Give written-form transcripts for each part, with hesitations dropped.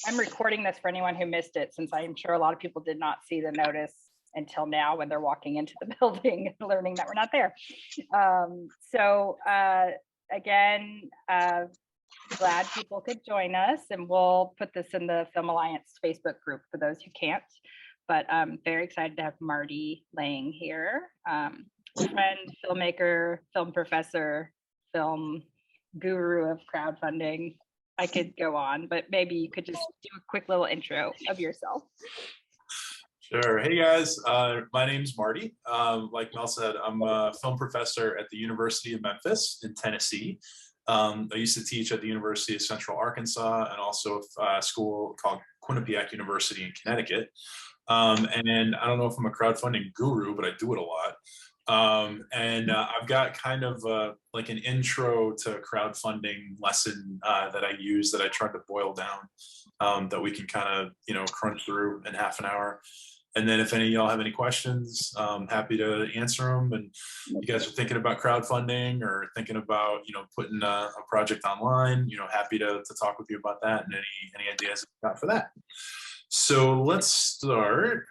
I'm recording this for anyone who missed it, since I'm sure a lot of people did not see the notice until now when they're walking into the building and learning that we're not there. Again, glad people could join us, and we'll put this in the Film Alliance Facebook group for those who can't. But I'm very excited to have Marty Lang here, friend, filmmaker, film professor, film guru of crowdfunding. I could go on, but maybe you could just do a quick little intro of yourself. Sure. Hey guys, my name's Marty. Like Mel said, I'm a film professor at the University of Memphis in Tennessee. I used to teach at the University of Central Arkansas and also a school called Quinnipiac University in Connecticut. And I don't know if I'm a crowdfunding guru, but I do it a lot. I've got kind of like an intro to crowdfunding lesson that I use, that I tried to boil down, that we can kind of, crunch through in half an hour. And then if any of y'all have any questions, I'm happy to answer them. And you guys are thinking about crowdfunding or thinking about, putting a project online, happy to talk with you about that and any ideas you got for that. So let's start.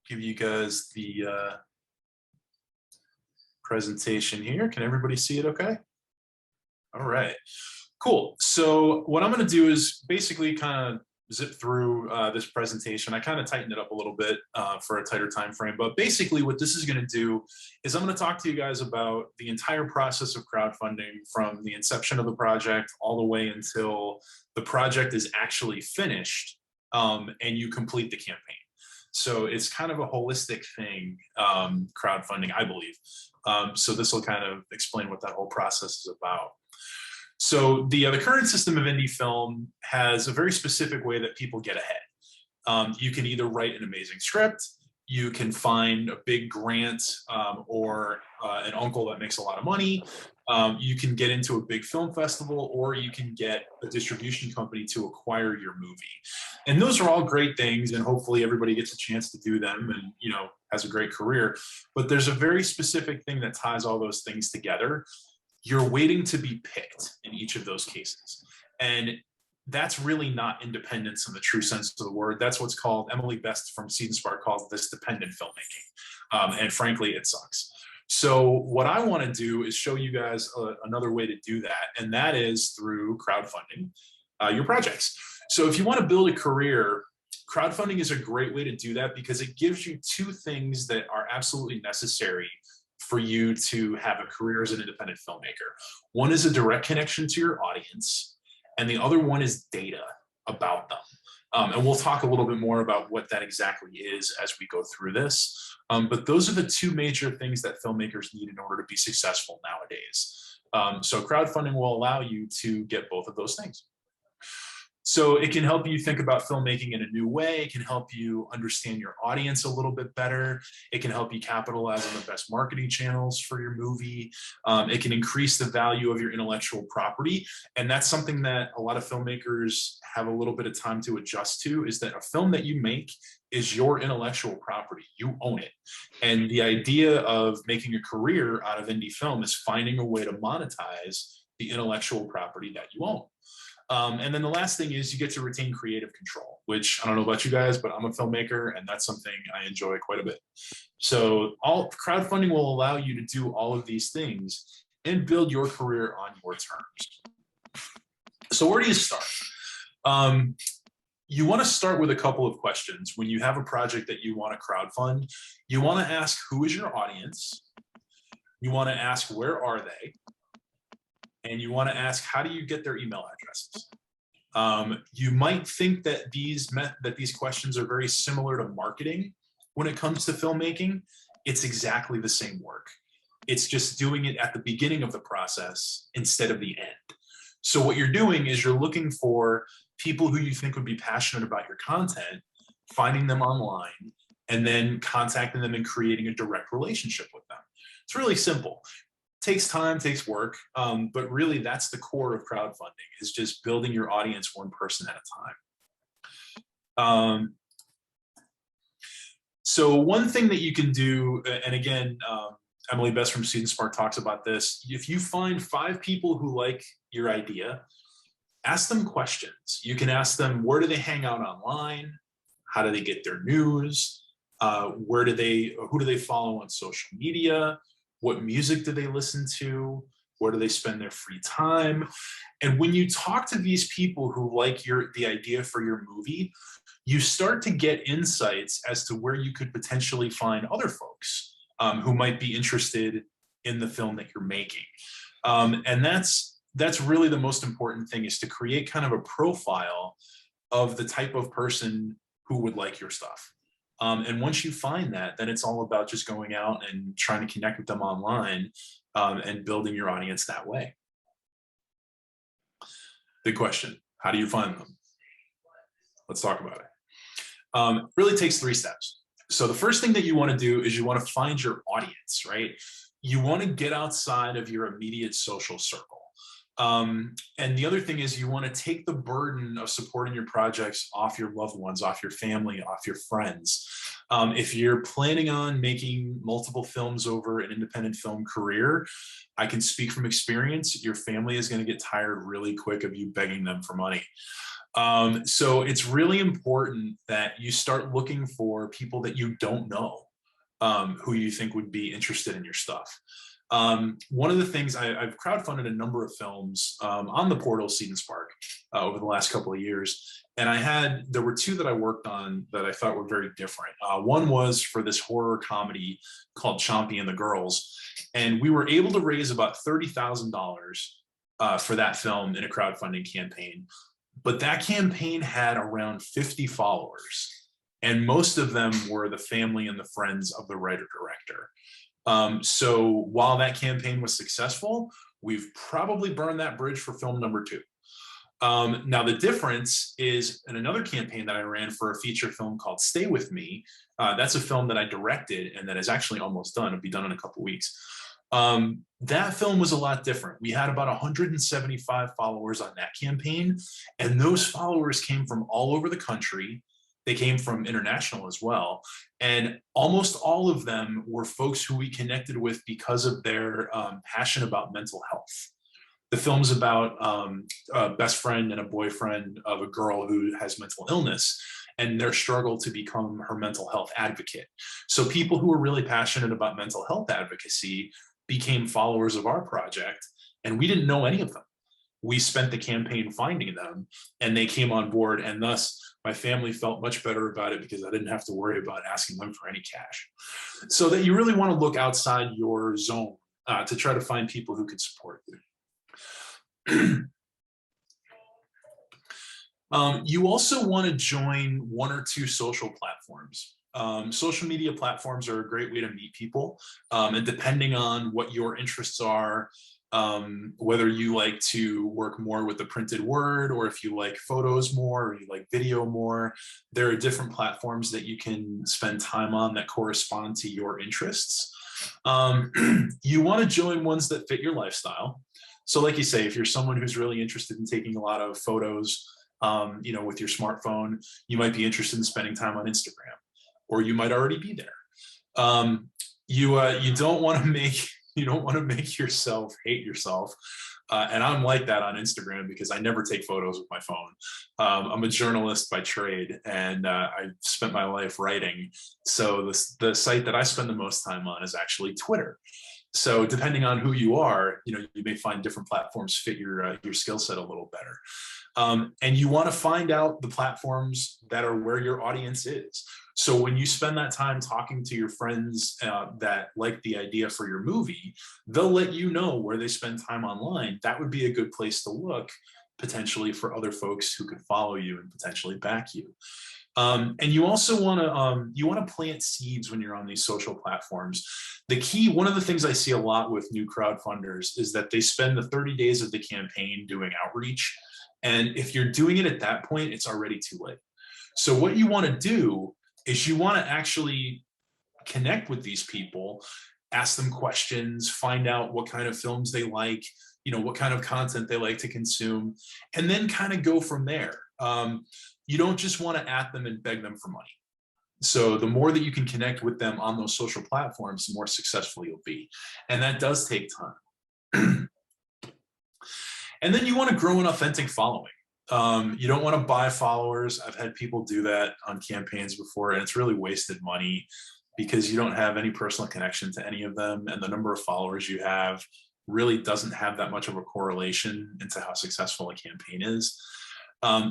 Give you guys the presentation here. Can everybody see it okay? All right, cool. So what I'm going to do is basically kind of zip through this presentation. I kind of tightened it up a little bit for a tighter time frame, but basically what this is going to do is I'm going to talk to you guys about the entire process of crowdfunding, from the inception of the project all the way until the project is actually finished and you complete the campaign. So it's kind of a holistic thing, crowdfunding, I believe. So this will kind of explain what that whole process is about. So the current system of indie film has a very specific way that people get ahead. You can either write an amazing script, you can find a big grant or an uncle that makes a lot of money. You can get into a big film festival, or you can get a distribution company to acquire your movie. And those are all great things, and hopefully everybody gets a chance to do them and, has a great career. But there's a very specific thing that ties all those things together. You're waiting to be picked in each of those cases. And that's really not independence in the true sense of the word. That's what's called, Emily Best from Seed and Spark calls this dependent filmmaking. And frankly, it sucks. So what I want to do is show you guys another way to do that, and that is through crowdfunding your projects. So if you want to build a career, crowdfunding is a great way to do that, because it gives you two things that are absolutely necessary for you to have a career as an independent filmmaker. One is a direct connection to your audience, and the other one is data about them. And we'll talk a little bit more about what that exactly is as we go through this. But those are the two major things that filmmakers need in order to be successful nowadays. So crowdfunding will allow you to get both of those things. So it can help you think about filmmaking in a new way. It can help you understand your audience a little bit better. It can help you capitalize on the best marketing channels for your movie. It can increase the value of your intellectual property. And that's something that a lot of filmmakers have a little bit of time to adjust to, is that a film that you make is your intellectual property. You own it. And the idea of making a career out of indie film is finding a way to monetize the intellectual property that you own. And then the last thing is you get to retain creative control, which I don't know about you guys, but I'm a filmmaker and that's something I enjoy quite a bit. So crowdfunding will allow you to do all of these things and build your career on your terms. So where do you start? You want to start with a couple of questions. When you have a project that you want to crowdfund, you want to ask, who is your audience? You want to ask, where are they? And you want to ask, how do you get their email addresses? You might think that these questions are very similar to marketing when it comes to filmmaking. It's exactly the same work. It's just doing it at the beginning of the process instead of the end. So what you're doing is you're looking for people who you think would be passionate about your content, finding them online, and then contacting them and creating a direct relationship with them. It's really simple. Takes time, takes work, but really that's the core of crowdfunding, is just building your audience one person at a time. So one thing that you can do, and again, Emily Best from Seed and Spark talks about this, if you find 5 people who like your idea, ask them questions. You can ask them, where do they hang out online? How do they get their news? Who do they follow on social media? What music do they listen to? Where do they spend their free time? And when you talk to these people who like the idea for your movie, you start to get insights as to where you could potentially find other folks who might be interested in the film that you're making. And that's really the most important thing, is to create kind of a profile of the type of person who would like your stuff. And once you find that, then it's all about just going out and trying to connect with them online and building your audience that way. Big question. How do you find them? Let's talk about it. Really takes 3 steps. So the first thing that you want to do is you want to find your audience, right? You want to get outside of your immediate social circle. And the other thing is you want to take the burden of supporting your projects off your loved ones, off your family, off your friends. If you're planning on making multiple films over an independent film career, I can speak from experience, your family is going to get tired really quick of you begging them for money. So it's really important that you start looking for people that you don't know, who you think would be interested in your stuff. One of the things I've crowdfunded a number of films on the portal Seed and Spark over the last couple of years. And there were 2 that I worked on that I thought were very different. One was for this horror comedy called Chompy and the Girls. And we were able to raise about $30,000 for that film in a crowdfunding campaign. But that campaign had around 50 followers. And most of them were the family and the friends of the writer-director. So while that campaign was successful, we've probably burned that bridge for film number 2. Now the difference is in another campaign that I ran for a feature film called Stay With Me. That's a film that I directed and that is actually almost done. It'll be done in a couple weeks. That film was a lot different. We had about 175 followers on that campaign, and those followers came from all over the country. They came from international as well. And almost all of them were folks who we connected with because of their passion about mental health. The film's about a best friend and a boyfriend of a girl who has mental illness and their struggle to become her mental health advocate. So people who are really passionate about mental health advocacy became followers of our project, and we didn't know any of them. We spent the campaign finding them, and they came on board, and thus my family felt much better about it because I didn't have to worry about asking them for any cash. So that you really want to look outside your zone to try to find people who can support you. You also want to join 1 or 2 social platforms. Social media platforms are a great way to meet people, and depending on what your interests are, whether you like to work more with the printed word, or if you like photos more, or you like video more, there are different platforms that you can spend time on that correspond to your interests. You want to join ones that fit your lifestyle. So like you say, if you're someone who's really interested in taking a lot of photos, with your smartphone, you might be interested in spending time on Instagram, or you might already be there. You don't want to make yourself hate yourself. And I'm like that on Instagram because I never take photos with my phone. I'm a journalist by trade, and I spent my life writing. So the site that I spend the most time on is actually Twitter. So depending on who you are, you may find different platforms fit your skill set a little better. And you want to find out the platforms that are where your audience is. So when you spend that time talking to your friends that like the idea for your movie, they'll let you know where they spend time online. That would be a good place to look potentially for other folks who could follow you and potentially back you. And you also want to plant seeds when you're on these social platforms. One of the things I see a lot with new crowdfunders is that they spend the 30 days of the campaign doing outreach. And if you're doing it at that point, it's already too late. So what you want to do is you want to actually connect with these people, ask them questions, find out what kind of films they like, what kind of content they like to consume, and then kind of go from there. You don't just want to at them and beg them for money. So the more that you can connect with them on those social platforms, the more successful you'll be. And that does take time. And then you want to grow an authentic following. You don't want to buy followers. I've had people do that on campaigns before, and it's really wasted money because you don't have any personal connection to any of them, and the number of followers you have really doesn't have that much of a correlation into how successful a campaign is.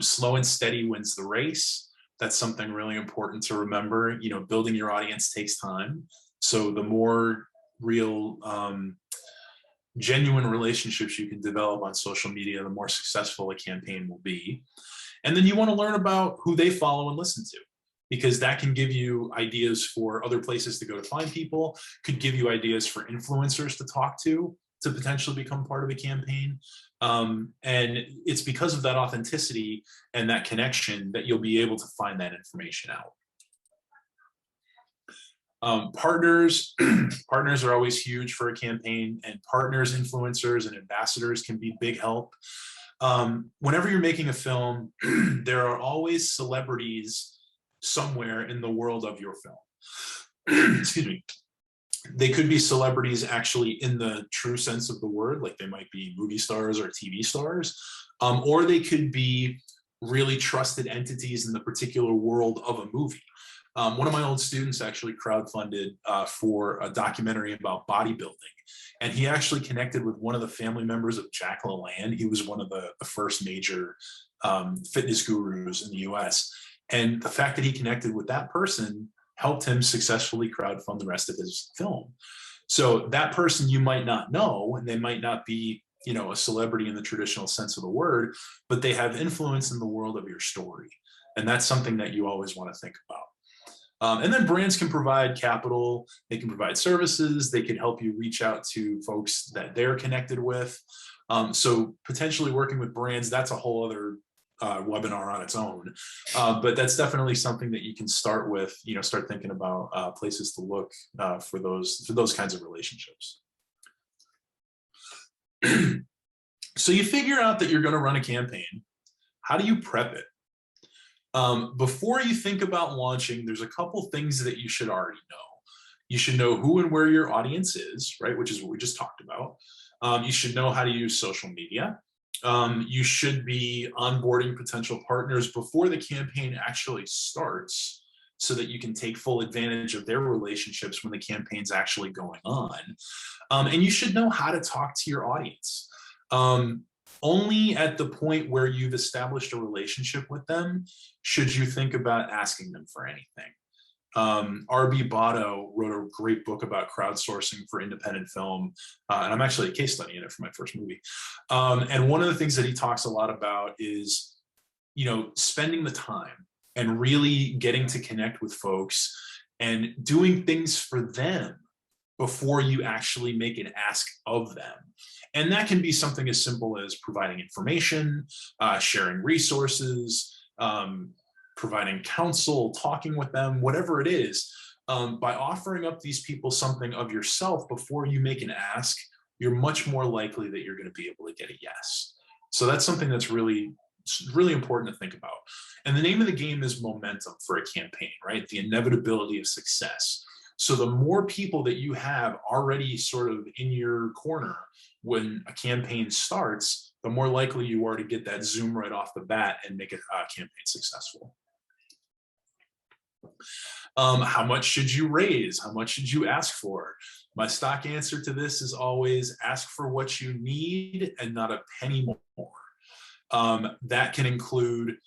Slow and steady wins the race. That's something really important to remember. You know, building your audience takes time. So the more real, genuine relationships you can develop on social media, the more successful a campaign will be. And then you want to learn about who they follow and listen to, because that can give you ideas for other places to go to find people, could give you ideas for influencers to talk to potentially become part of a campaign. And it's because of that authenticity and that connection that you'll be able to find that information out. Partners are always huge for a campaign, and partners, influencers, and ambassadors can be big help. Whenever you're making a film, there are always celebrities somewhere in the world of your film. Excuse me. They could be celebrities actually in the true sense of the word, like they might be movie stars or TV stars, or they could be really trusted entities in the particular world of a movie. One of my old students actually crowdfunded for a documentary about bodybuilding. And he actually connected with one of the family members of Jack LaLanne. He was one of the first major fitness gurus in the US. And the fact that he connected with that person helped him successfully crowdfund the rest of his film. So that person you might not know, and they might not be, you know, a celebrity in the traditional sense of the word, but they have influence in the world of your story. And that's something that you always want to think about. And then brands can provide capital, they can provide services, they can help you reach out to folks that they're connected with. So potentially working with brands, that's a whole other webinar on its own. But that's definitely something that you can start with, you know, start thinking about places to look for those kinds of relationships. So you figure out that you're going to run a campaign. How do you prep it? Before you think about launching, there's a couple things that you should already know. You should know who and where your audience is, right? Which is what we just talked about. You should know how to use social media. You should be onboarding potential partners before the campaign actually starts, so that you can take full advantage of their relationships when the campaign's actually going on. And you should know how to talk to your audience. Only at the point where you've established a relationship with them should you think about asking them for anything. R.B. Botto wrote a great book about crowdsourcing for independent film, and I'm actually a case study in it for my first movie. And one of the things that he talks a lot about is, you know, spending the time and really getting to connect with folks and doing things for them before you actually make an ask of them. And that can be something as simple as providing information, sharing resources, providing counsel, talking with them, whatever it is. By offering up these people something of yourself before you make an ask, you're much more likely that you're going to be able to get a yes. So that's something that's really important to think about. And the name of the game is momentum for a campaign, right? The inevitability of success. So the more people that you have already sort of in your corner when a campaign starts, the more likely you are to get that zoom right off the bat and make a campaign successful. How much should you raise? How much should you ask for? My stock answer to this is always ask for what you need and not a penny more. That can include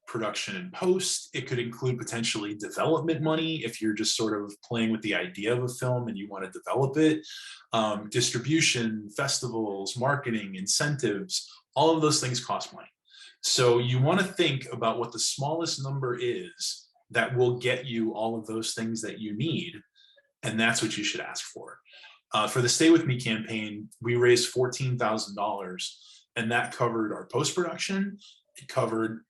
production and post. It could include potentially development money if you're just sort of playing with the idea of a film and you want to develop it. Distribution, festivals, marketing, incentives, all of those things cost money. So you want to think about what the smallest number is that will get you all of those things that you need, and that's what you should ask for. For the Stay With Me campaign, we raised $14,000, and that covered our post-production, it covered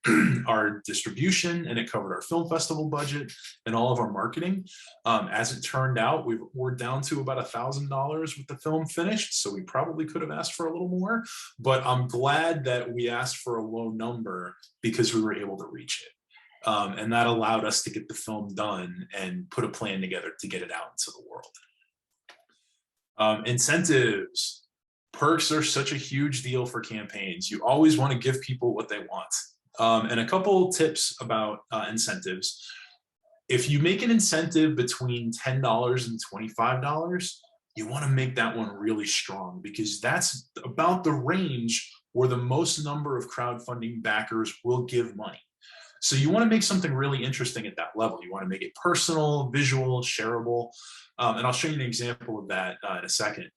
our distribution, and it covered our film festival budget and all of our marketing. As it turned out, we're down to about $1,000 with the film finished, so we probably could have asked for a little more, but I'm glad that we asked for a low number because we were able to reach it. And that allowed us to get the film done and put a plan together to get it out into the world. Incentives. Perks are such a huge deal for campaigns. You always want to give people what they want. And a couple tips about incentives. If you make an incentive between $10 and $25, you want to make that one really strong, because that's about the range where the most number of crowdfunding backers will give money. So you want to make something really interesting at that level. You want to make it personal, visual, shareable. And I'll show you an example of that in a second.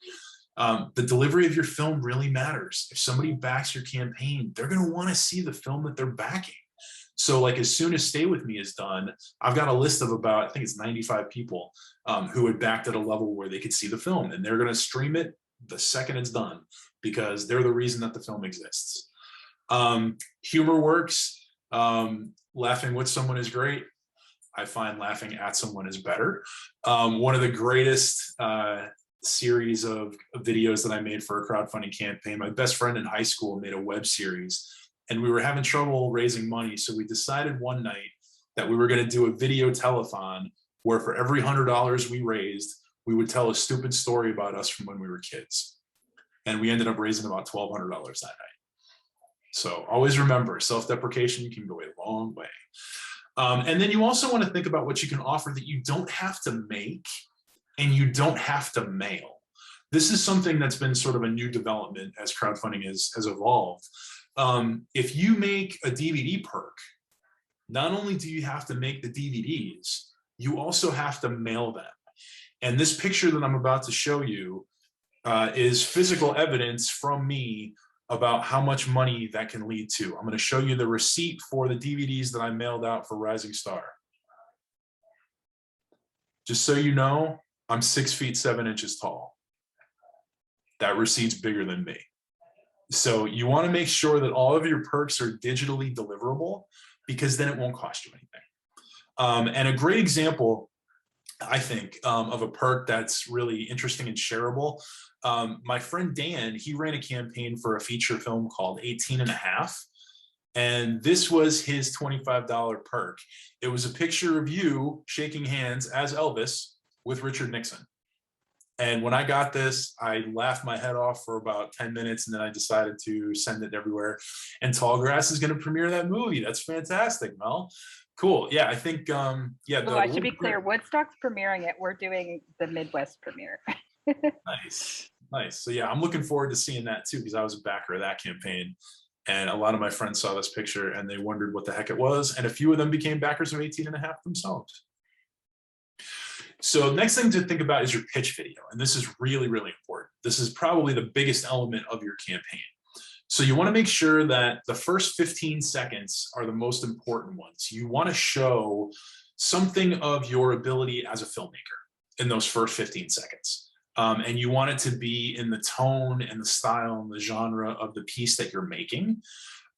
The delivery of your film really matters. If somebody backs your campaign, they're going to want to see the film that they're backing. So like as soon as Stay With Me is done, I've got a list of about, I think it's 95 people who had backed at a level where they could see the film, and they're going to stream it the second it's done, because they're the reason that the film exists. Humor works. Laughing with someone is great. I find laughing at someone is better. One of the greatest series of videos that I made for a crowdfunding campaign, my best friend in high school made a web series, and we were having trouble raising money. So we decided one night that we were going to do a video telethon where for every $100 we raised, we would tell a stupid story about us from when we were kids. And we ended up raising about $1,200 that night. So always remember, self-deprecation can go a long way. And then you also want to think about what you can offer that you don't have to make and you don't have to mail. This is something that's been sort of a new development as crowdfunding has evolved. If you make a DVD perk, not only do you have to make the DVDs, you also have to mail them. And this picture that I'm about to show you is physical evidence from me about how much money that can lead to. I'm going to show you the receipt for the DVDs that I mailed out for Rising Star. Just so you know, I'm 6 feet 7 inches tall. That receipt's bigger than me. So you want to make sure that all of your perks are digitally deliverable, because then it won't cost you anything. And a great example, I think, of a perk that's really interesting and shareable. My friend Dan, he ran a campaign for a feature film called 18 and a Half. And this was his $25 perk. It was a picture of you shaking hands as Elvis with Richard Nixon. And when I got this, I laughed my head off for about 10 minutes, and then I decided to send it everywhere. And Tallgrass is going to premiere that movie. That's fantastic, Mel. Cool. Yeah, I think, yeah. Oh, I should be clear. Woodstock's premiering it. We're doing the Midwest premiere. Nice. Nice. So yeah, I'm looking forward to seeing that too, because I was a backer of that campaign. And a lot of my friends saw this picture and they wondered what the heck it was. And a few of them became backers of 18 and a Half themselves. So next thing to think about is your pitch video. And this is really, really important. This is probably the biggest element of your campaign. So you want to make sure that the first 15 seconds are the most important ones. You want to show something of your ability as a filmmaker in those first 15 seconds. And you want it to be in the tone and the style and the genre of the piece that you're making.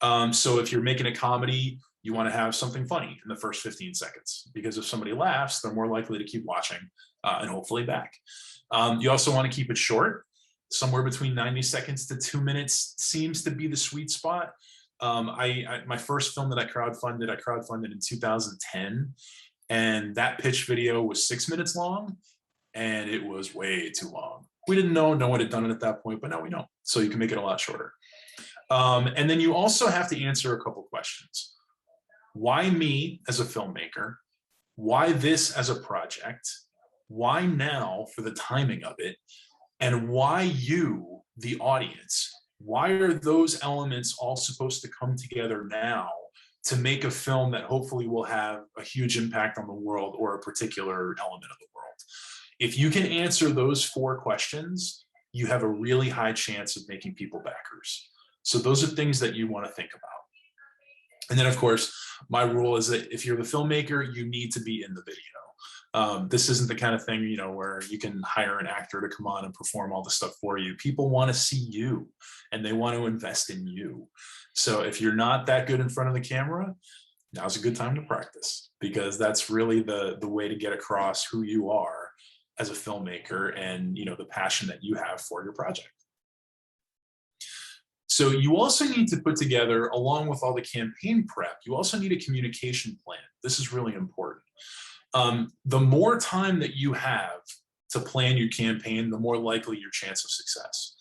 So if you're making a comedy, you want to have something funny in the first 15 seconds, because if somebody laughs, they're more likely to keep watching and hopefully back. You also want to keep it short. Somewhere between 90 seconds to 2 minutes seems to be the sweet spot. My first film that I crowdfunded in 2010, and that pitch video was 6 minutes long, and it was way too long. We didn't know, no one had done it at that point, but now we know. So you can make it a lot shorter. And then you also have to answer a couple questions. Why me as a filmmaker? Why this as a project? Why now for the timing of it? And why you, the audience? Why are those elements all supposed to come together now to make a film that hopefully will have a huge impact on the world or a particular element of the world? If you can answer those 4 questions, you have a really high chance of making people backers. So those are things that you want to think about. And then, of course, my rule is that if you're the filmmaker, you need to be in the video. This isn't the kind of thing, you know, where you can hire an actor to come on and perform all the stuff for you. People want to see you and they want to invest in you. So if you're not that good in front of the camera, now's a good time to practice, because that's really the way to get across who you are as a filmmaker and, you know, the passion that you have for your project. So you also need to put together, along with all the campaign prep, you also need a communication plan. This is really important. The more time that you have to plan your campaign, the more likely your chance of success.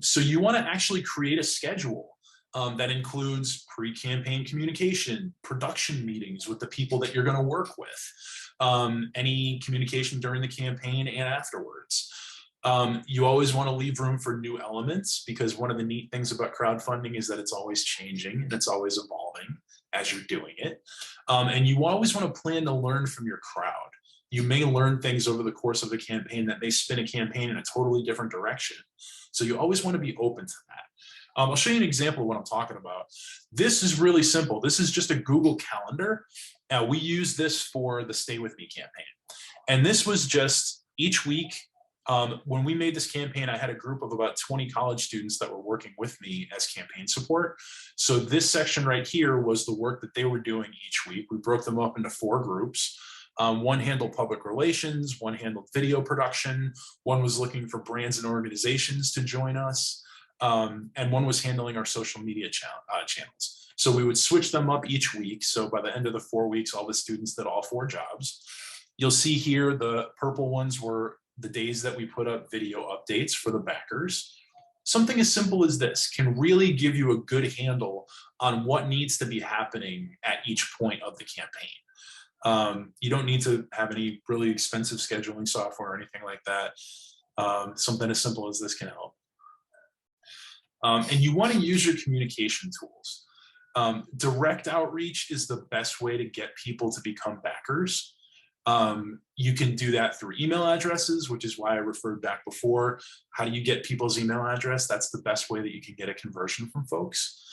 So you want to actually create a schedule that includes pre-campaign communication, production meetings with the people that you're going to work with, any communication during the campaign and afterwards. You always want to leave room for new elements, because one of the neat things about crowdfunding is that it's always changing and it's always evolving as you're doing it. And you always want to plan to learn from your crowd. You may learn things over the course of a campaign that may spin a campaign in a totally different direction. So you always want to be open to that. I'll show you an example of what I'm talking about. This is really simple. This is just a Google Calendar. We use this for the Stay With Me campaign. And this was just each week. When we made this campaign, I had a group of about 20 college students that were working with me as campaign support. So this section right here was the work that they were doing each week. We broke them up into 4 groups. One handled public relations, one handled video production, one was looking for brands and organizations to join us, and one was handling our social media channels. So we would switch them up each week. So by the end of the 4 weeks, all the students did all 4 jobs. You'll see here the purple ones were the days that we put up video updates for the backers. Something as simple as this can really give you a good handle on what needs to be happening at each point of the campaign. You don't need to have any really expensive scheduling software or anything like that. Something as simple as this can help. And you want to use your communication tools. Direct outreach is the best way to get people to become backers. You can do that through email addresses, which is why I referred back before. How do you get people's email address? That's the best way that you can get a conversion from folks.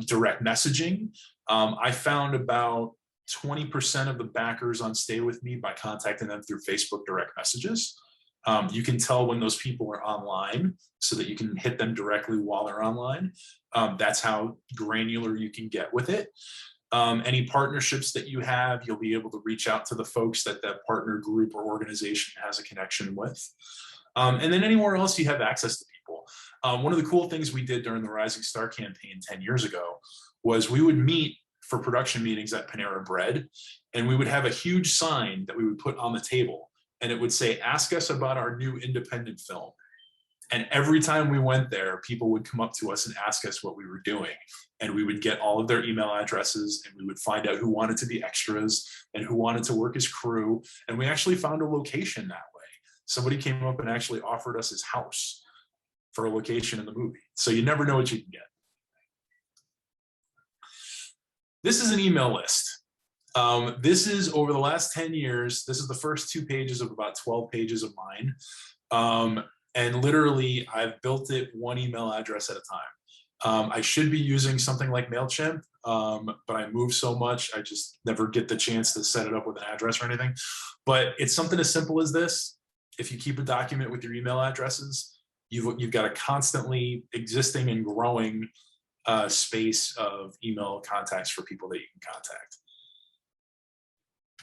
Direct messaging. I found about 20% of the backers on Stay With Me by contacting them through Facebook direct messages. You can tell when those people are online so that you can hit them directly while they're online. That's how granular you can get with it. Any partnerships that you have, you'll be able to reach out to the folks that that partner group or organization has a connection with. And then anywhere else you have access to people. One of the cool things we did during the Rising Star campaign 10 years ago was we would meet for production meetings at Panera Bread, and we would have a huge sign that we would put on the table, and it would say, "Ask us about our new independent film." And every time we went there, people would come up to us and ask us what we were doing. And we would get all of their email addresses, and we would find out who wanted to be extras and who wanted to work as crew. And we actually found a location that way. Somebody came up and actually offered us his house for a location in the movie. So you never know what you can get. This is an email list. This is over the last 10 years. This is the first 2 pages of about 12 pages of mine. And literally, I've built it one email address at a time. I should be using something like MailChimp, but I move so much, I just never get the chance to set it up with an address or anything. But it's something as simple as this. If you keep a document with your email addresses, you've got a constantly existing and growing space of email contacts for people that you can contact.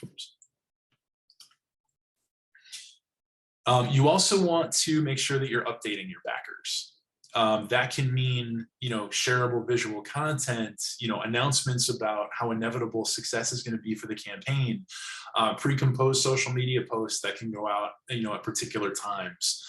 Oops. You also want to make sure that you're updating your backers. That can mean, shareable visual content, announcements about how inevitable success is going to be for the campaign, pre-composed social media posts that can go out, at particular times.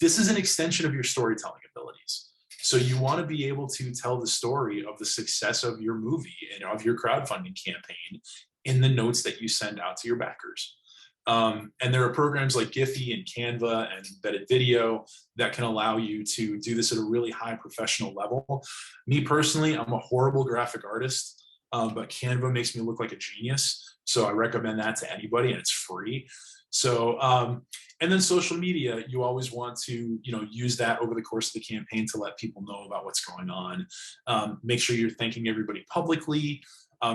This is an extension of your storytelling abilities. So you want to be able to tell the story of the success of your movie and of your crowdfunding campaign in the notes that you send out to your backers. And there are programs like Giphy and Canva and Embedded Video that can allow you to do this at a really high professional level. Me personally, I'm a horrible graphic artist, but Canva makes me look like a genius. So I recommend that to anybody, and it's free. So, and then social media, you always want to, use that over the course of the campaign to let people know about what's going on. Make sure you're thanking everybody publicly.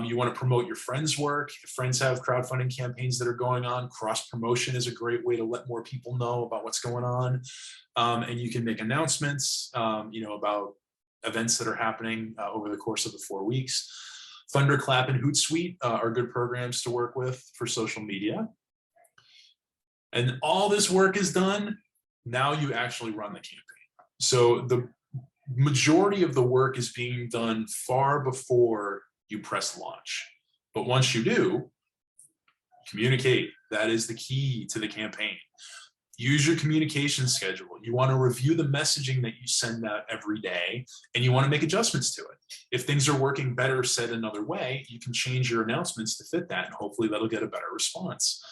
You want to promote your friends' work. If friends have crowdfunding campaigns that are going on, cross-promotion is a great way to let more people know about what's going on. And you can make announcements, about events that are happening over the course of the 4 weeks. Thunderclap and Hootsuite are good programs to work with for social media. And all this work is done, now you actually run the campaign. So the majority of the work is being done far before you press launch. But once you do, communicate. That is the key to the campaign. Use your communication schedule. You want to review the messaging that you send out every day, and you want to make adjustments to it. If things are working better said another way, you can change your announcements to fit that, and hopefully that'll get a better response.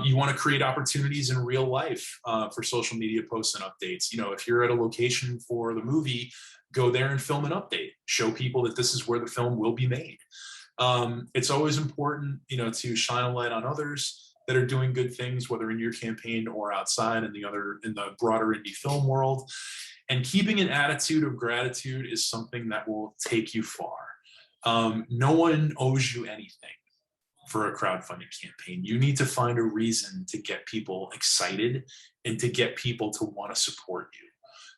You want to create opportunities in real life for social media posts and updates. You know, if you're at a location for the movie, go there and film an update. Show people that this is where the film will be made. It's always important, you know, to shine a light on others that are doing good things, whether in your campaign or outside in the broader indie film world. And keeping an attitude of gratitude is something that will take you far. No one owes you anything for a crowdfunding campaign. You need to find a reason to get people excited and to get people to want to support you.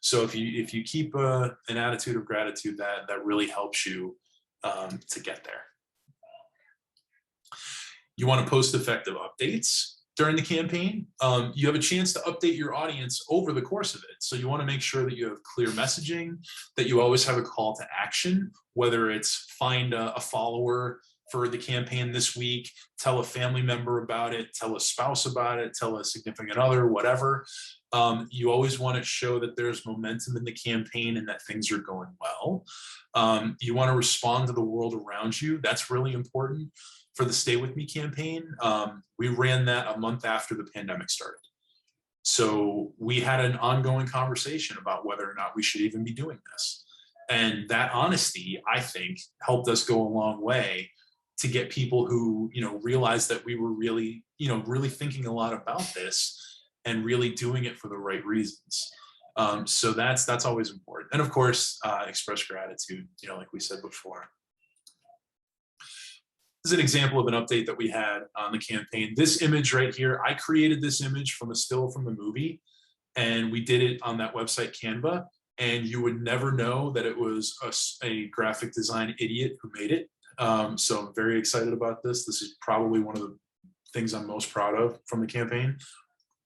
So if you keep an attitude of gratitude, that really helps you to get there. You want to post effective updates during the campaign. You have a chance to update your audience over the course of it. So you want to make sure that you have clear messaging, that you always have a call to action, whether it's find a follower for the campaign this week, tell a family member about it, tell a spouse about it, tell a significant other, whatever. You always want to show that there's momentum in the campaign and that things are going well. You want to respond to the world around you. That's really important. For the Stay With Me campaign, we ran that a month after the pandemic started. So we had an ongoing conversation about whether or not we should even be doing this. And that honesty, I think, helped us go a long way to get people who, you know, realized that we were really, you know, really thinking a lot about this and really doing it for the right reasons. So that's always important. And of course, express gratitude, you know, like we said before. This is an example of an update that we had on the campaign. This image right here, I created this image from a still from the movie, and we did it on that website Canva, and you would never know that it was a graphic design idiot who made it. So I'm very excited about this. This is probably one of the things I'm most proud of from the campaign,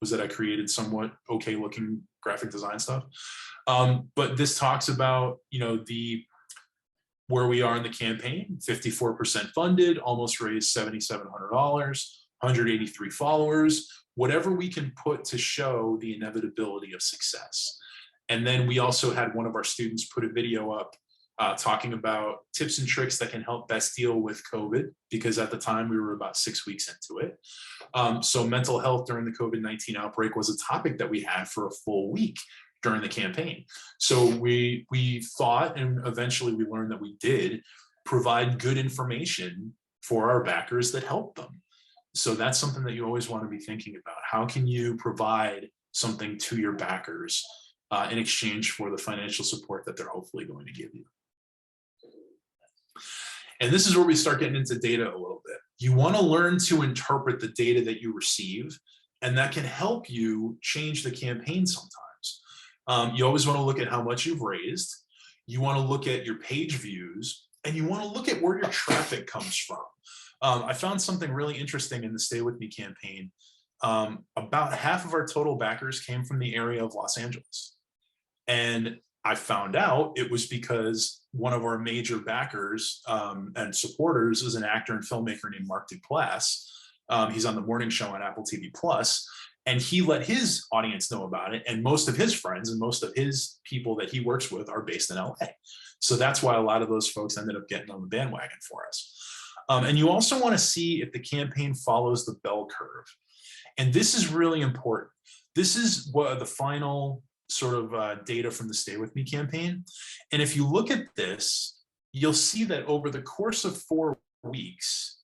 was that I created somewhat okay looking graphic design stuff. But this talks about, you know, where we are in the campaign, 54% funded, almost raised $7,700, 183 followers, whatever we can put to show the inevitability of success. And then we also had one of our students put a video up talking about tips and tricks that can help best deal with COVID, because at the time we were about 6 weeks into it. So mental health during the COVID-19 outbreak was a topic that we had for a full week during the campaign. So we thought, and eventually we learned that we did, provide good information for our backers that help them. So that's something that you always want to be thinking about. How can you provide something to your backers in exchange for the financial support that they're hopefully going to give you? And this is where we start getting into data a little bit. You want to learn to interpret the data that you receive, and that can help you change the campaign sometimes. You always want to look at how much you've raised. You want to look at your page views, and you want to look at where your traffic comes from. I found something really interesting in the Stay With Me campaign. About half of our total backers came from the area of Los Angeles. And I found out it was because one of our major backers and supporters is an actor and filmmaker named Marty Lang. He's on the morning show on Apple TV Plus. And he let his audience know about it. And most of his friends and most of his people that he works with are based in LA. So that's why a lot of those folks ended up getting on the bandwagon for us. And you also want to see if the campaign follows the bell curve. And this is really important. This is what the final sort of data from the Stay With Me campaign. And if you look at this, you'll see that over the course of 4 weeks,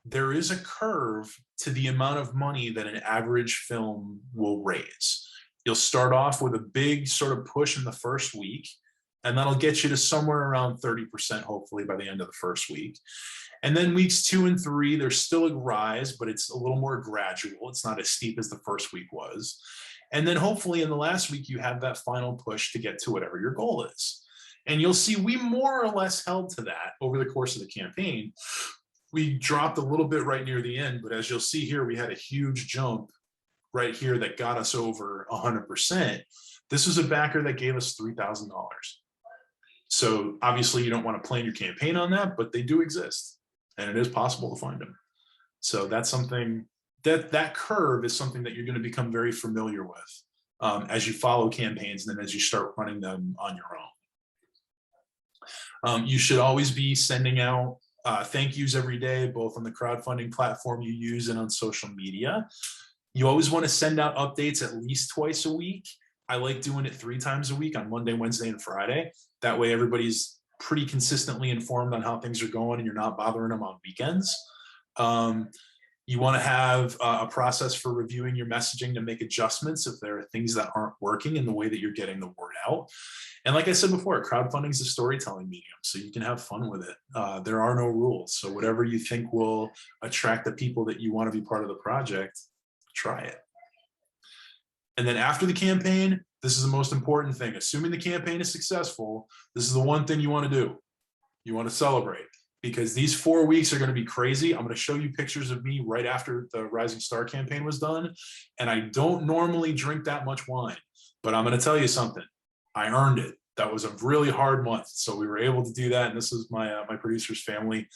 there is a curve to the amount of money that an average film will raise. You'll start off with a big sort of push in the first week, and that'll get you to somewhere around 30%, hopefully by the end of the first week. And then weeks 2 and 3, there's still a rise, but it's a little more gradual. It's not as steep as the first week was. And then hopefully in the last week, you have that final push to get to whatever your goal is. And you'll see we more or less held to that over the course of the campaign. We dropped a little bit right near the end, but as you'll see here, we had a huge jump right here that got us over 100%. This was a backer that gave us $3,000. So obviously you don't want to plan your campaign on that, but they do exist and it is possible to find them. So that's something that curve is something that you're going to become very familiar with as you follow campaigns and then as you start running them on your own. You should always be sending out thank yous every day, both on the crowdfunding platform you use and on social media. You always want to send out updates at least twice a week. I like doing it 3 times a week on Monday, Wednesday, and Friday. That way everybody's pretty consistently informed on how things are going and you're not bothering them on weekends. You want to have a process for reviewing your messaging to make adjustments if there are things that aren't working in the way that you're getting the word out. And like I said before, crowdfunding is a storytelling medium, so you can have fun with it. There are no rules. So whatever you think will attract the people that you want to be part of the project, try it. And then after the campaign, this is the most important thing. Assuming the campaign is successful, this is the one thing you want to do. You want to celebrate. Because these 4 weeks are going to be crazy. I'm going to show you pictures of me right after the Rising Star campaign was done. And I don't normally drink that much wine, but I'm going to tell you something. I earned it. That was a really hard month. So we were able to do that. And this is my my producer's family,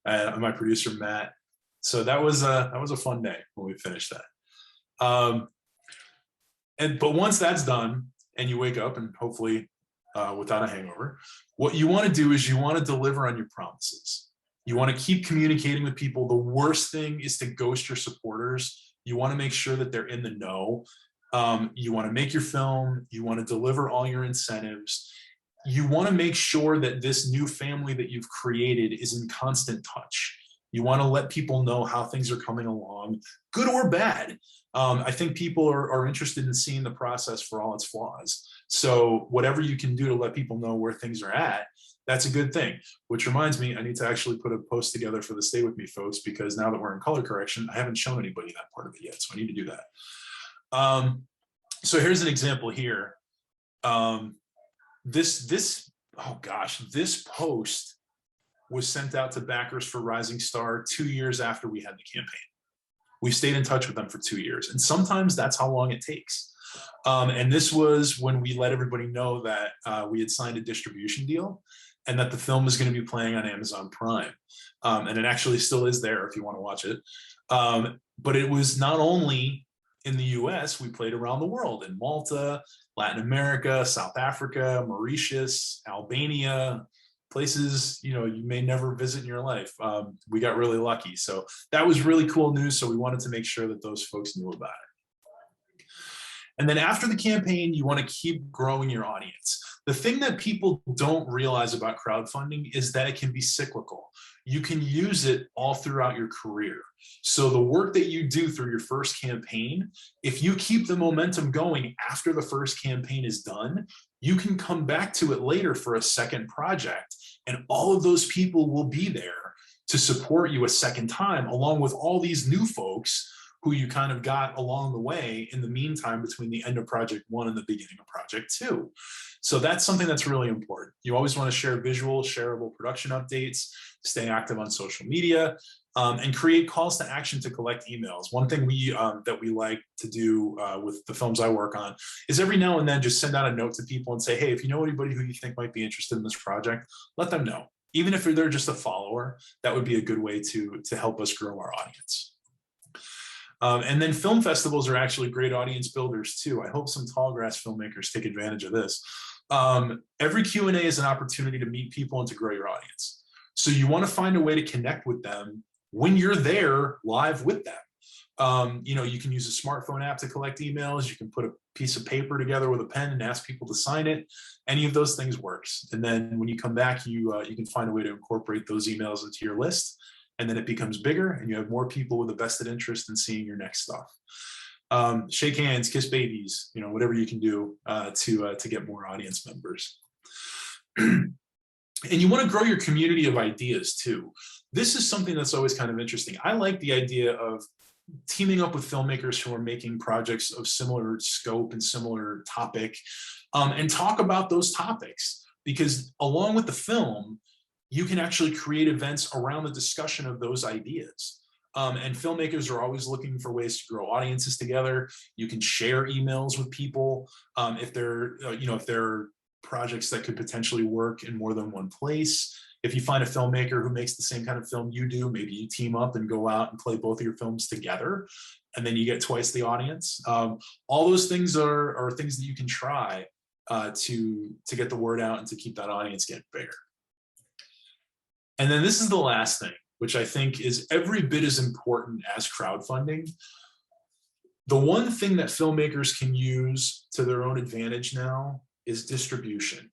my producer, Matt. So that was a fun day when we finished that. But once that's done and you wake up and hopefully without a hangover, what you want to do is you want to deliver on your promises. You want to keep communicating with people. The worst thing is to ghost your supporters. You want to make sure that they're in the know. You want to make your film. You want to deliver all your incentives. You want to make sure that this new family that you've created is in constant touch. You want to let people know how things are coming along, good or bad. I think people are interested in seeing the process for all its flaws. So whatever you can do to let people know where things are at, that's a good thing. Which reminds me, I need to actually put a post together for the Stay With Me folks, because now that we're in color correction, I haven't shown anybody that part of it yet. So I need to do that. So here's an example here. This post was sent out to backers for Rising Star 2 years after we had the campaign. We stayed in touch with them for 2 years. And sometimes that's how long it takes. And this was when we let everybody know that we had signed a distribution deal and that the film is going to be playing on Amazon Prime. And it actually still is there if you want to watch it. But it was not only in the US, we played around the world, in Malta, Latin America, South Africa, Mauritius, Albania, places you may never visit in your life. We got really lucky. So that was really cool news. So we wanted to make sure that those folks knew about it. And then after the campaign, you want to keep growing your audience. The thing that people don't realize about crowdfunding is that it can be cyclical. You can use it all throughout your career. So the work that you do through your first campaign, if you keep the momentum going after the first campaign is done, you can come back to it later for a second project, and all of those people will be there to support you a second time, along with all these new folks who you kind of got along the way in the meantime between the end of project 1 and the beginning of project 2. So that's something that's really important. You always want to share visual, shareable production updates, stay active on social media, and create calls to action to collect emails. One thing that we like to do with the films I work on is every now and then just send out a note to people and say, hey, if you know anybody who you think might be interested in this project, let them know. Even if they're just a follower, that would be a good way to help us grow our audience. And then film festivals are actually great audience builders too. I hope some Tallgrass filmmakers take advantage of this. Every Q&A is an opportunity to meet people and to grow your audience. So you want to find a way to connect with them when you're there live with them. You can use a smartphone app to collect emails. You can put a piece of paper together with a pen and ask people to sign it. Any of those things works. And then when you come back, you can find a way to incorporate those emails into your list. And then it becomes bigger and you have more people with a vested interest in seeing your next stuff. Shake hands, kiss babies, whatever you can do to get more audience members. And you want to grow your community of ideas too. This is something that's always kind of interesting. I like the idea of teaming up with filmmakers who are making projects of similar scope and similar topic, and talk about those topics, because along with the film, you can actually create events around the discussion of those ideas. And filmmakers are always looking for ways to grow audiences together. You can share emails with people if they're projects that could potentially work in more than one place. If you find a filmmaker who makes the same kind of film you do, maybe you team up and go out and play both of your films together and then you get twice the audience. All those things are things that you can try to get the word out and to keep that audience getting bigger. And then this is the last thing, which I think is every bit as important as crowdfunding. The one thing that filmmakers can use to their own advantage now is distribution.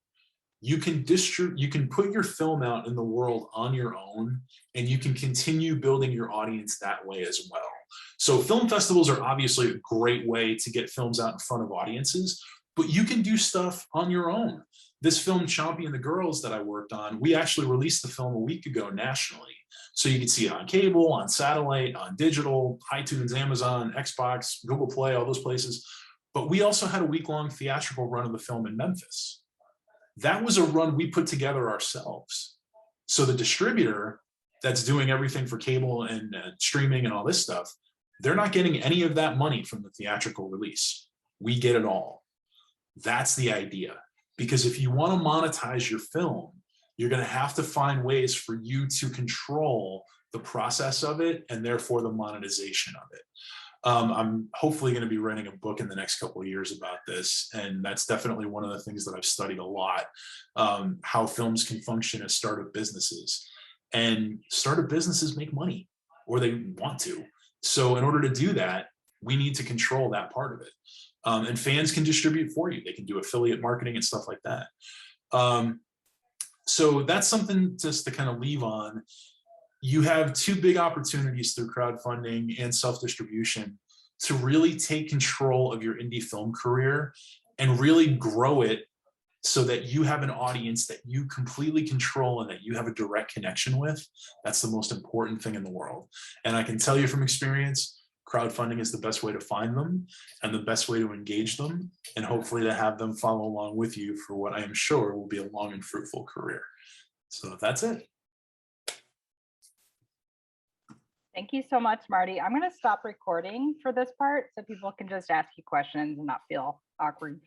You can put your film out in the world on your own, and you can continue building your audience that way as well. So film festivals are obviously a great way to get films out in front of audiences, but you can do stuff on your own. This film, Chompy and the Girls, that I worked on, we actually released the film a week ago nationally. So you can see it on cable, on satellite, on digital, iTunes, Amazon, Xbox, Google Play, all those places. But we also had a week-long theatrical run of the film in Memphis. That was a run we put together ourselves. So the distributor that's doing everything for cable and streaming and all this stuff, they're not getting any of that money from the theatrical release. We get it all. That's the idea. Because if you want to monetize your film, you're going to have to find ways for you to control the process of it and therefore the monetization of it. I'm hopefully going to be writing a book in the next couple of years about this, and that's definitely one of the things that I've studied a lot, how films can function as startup businesses. And startup businesses make money, or they want to. So in order to do that, we need to control that part of it. And fans can distribute for you. They can do affiliate marketing and stuff like that. So that's something just to kind of leave on. You have two big opportunities through crowdfunding and self-distribution to really take control of your indie film career and really grow it so that you have an audience that you completely control and that you have a direct connection with. That's the most important thing in the world. And I can tell you from experience, crowdfunding is the best way to find them and the best way to engage them, and hopefully to have them follow along with you for what I am sure will be a long and fruitful career. So that's it. Thank you so much, Marty. I'm going to stop recording for this part so people can just ask you questions and not feel awkward.